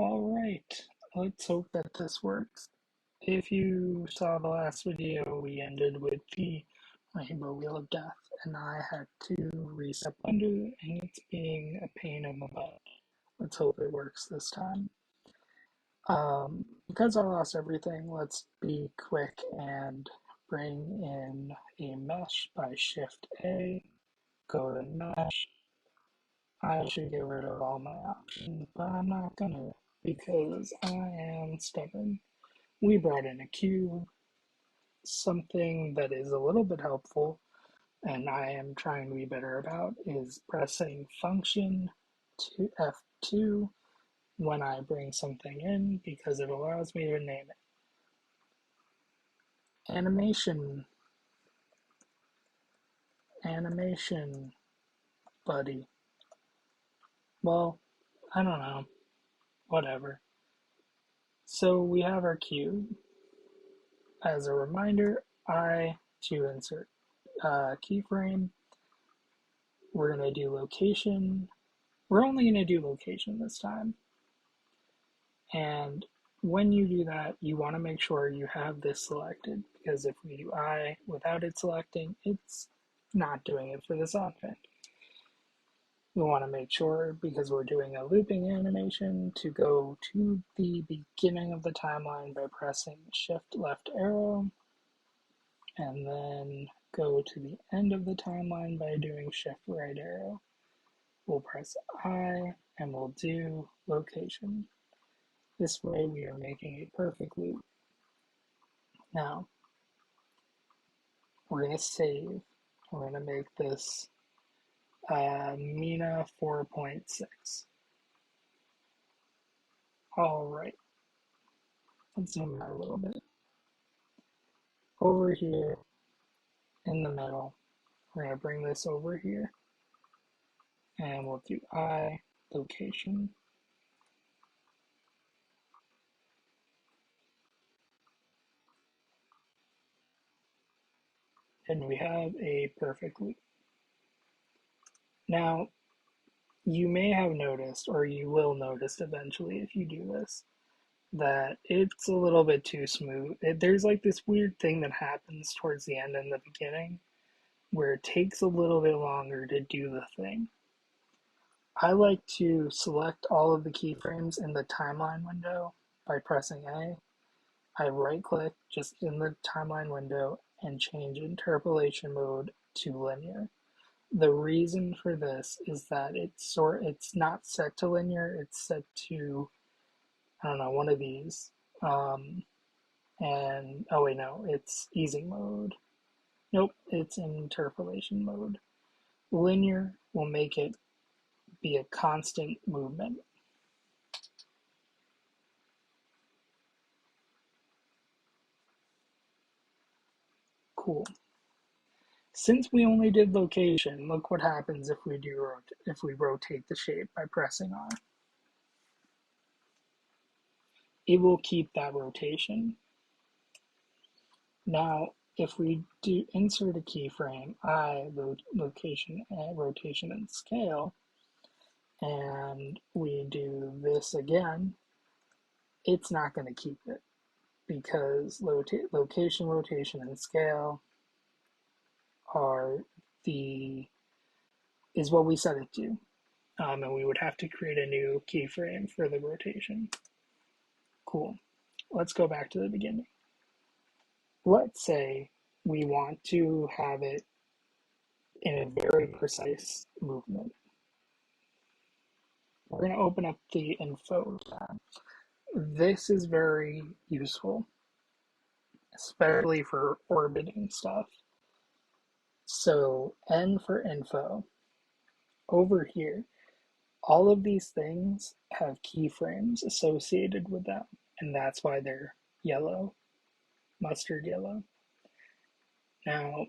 All right, let's hope that this works. If you saw the last video, we ended with the rainbow wheel of death, and I had to reset Blender, and it's being a pain in the butt. Let's hope it works this time. Because I lost everything, let's be quick and bring in a mesh by Shift A, go to mesh. I should get rid of all my options, but I'm not gonna because I am stubborn. We brought in a cube, something that is a little bit helpful, and I am trying to be better about is pressing function to F2 when I bring something in because it allows me to name it. Animation, buddy. Well, I don't know, whatever. So we have our cube. As a reminder, to insert keyframe, we're going to do location. We're only going to do location this time. And when you do that, you want to make sure you have this selected because if we do I without it selecting, it's not doing it for this object. We want to make sure, because we're doing a looping animation, to go to the beginning of the timeline by pressing Shift left arrow, and then go to the end of the timeline by doing Shift right arrow. We'll press I, and we'll do location. This way we are making a perfect loop. Now, we're going to save. We're going to make this Mina 4.6. All right, let's zoom out a little bit. Over here in the middle, we're going to bring this over here, and we'll do I, location. And we have a perfect loop. Now, you may have noticed, or you will notice eventually if you do this, that it's a little bit too smooth. There's like this weird thing that happens towards the end and the beginning where it takes a little bit longer to do the thing. I like to select all of the keyframes in the timeline window by pressing A. I right click just in the timeline window and change interpolation mode to linear. The reason for this is that it's not set to linear, it's set to, I don't know, one of these. And oh wait, no, it's easy mode. Nope, it's interpolation mode. Linear will make it be a constant movement. Cool. Since we only did location, look what happens if we rotate the shape by pressing R. It will keep that rotation. Now, if we do insert a keyframe, location, rotation, and scale, and we do this again, it's not going to keep it because location, rotation, and scale are is what we set it to. And we would have to create a new keyframe for the rotation. Cool. Let's go back to the beginning. Let's say we want to have it in a very precise movement. We're going to open up the info tab. This is very useful, especially for orbiting stuff. So N for info. Over here, all of these things have keyframes associated with them, and that's why they're yellow, mustard yellow. Now,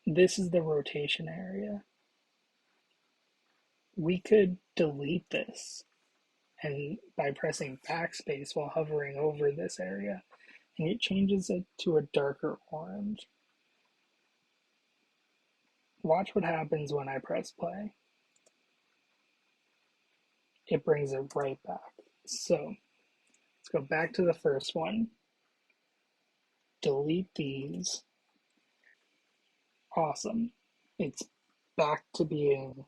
this is the rotation area. We could delete this and by pressing backspace while hovering over this area, and it changes it to a darker orange. Watch what happens when I press play. It brings it right back. So let's go back to the first one. Delete these. Awesome. It's back to being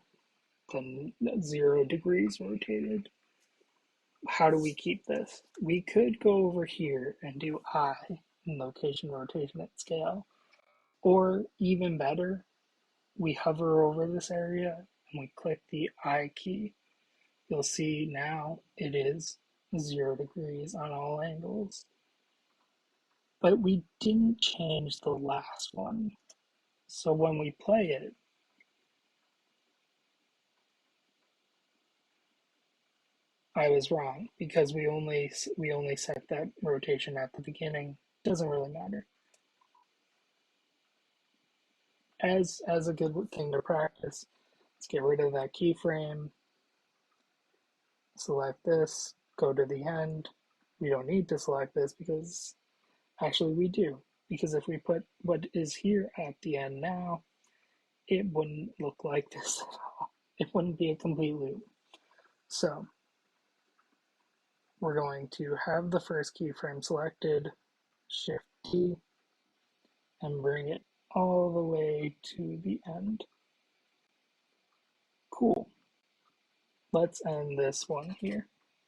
the 0 degrees rotated. How do we keep this? We could go over here and do I in location, rotation, and scale. Or even better, we hover over this area and we click the I key. You'll see now it is 0 degrees on all angles. But we didn't change the last one. So when we play it, I was wrong because we only set that rotation at the beginning. Doesn't really matter. As a good thing to practice, let's get rid of that keyframe. Select this. Go to the end. We don't need to select this because actually we do. Because if we put what is here at the end now, it wouldn't look like this at all. It wouldn't be a complete loop. So we're going to have the first keyframe selected, Shift D, and bring it all the way to the end. Cool. Let's end this one here.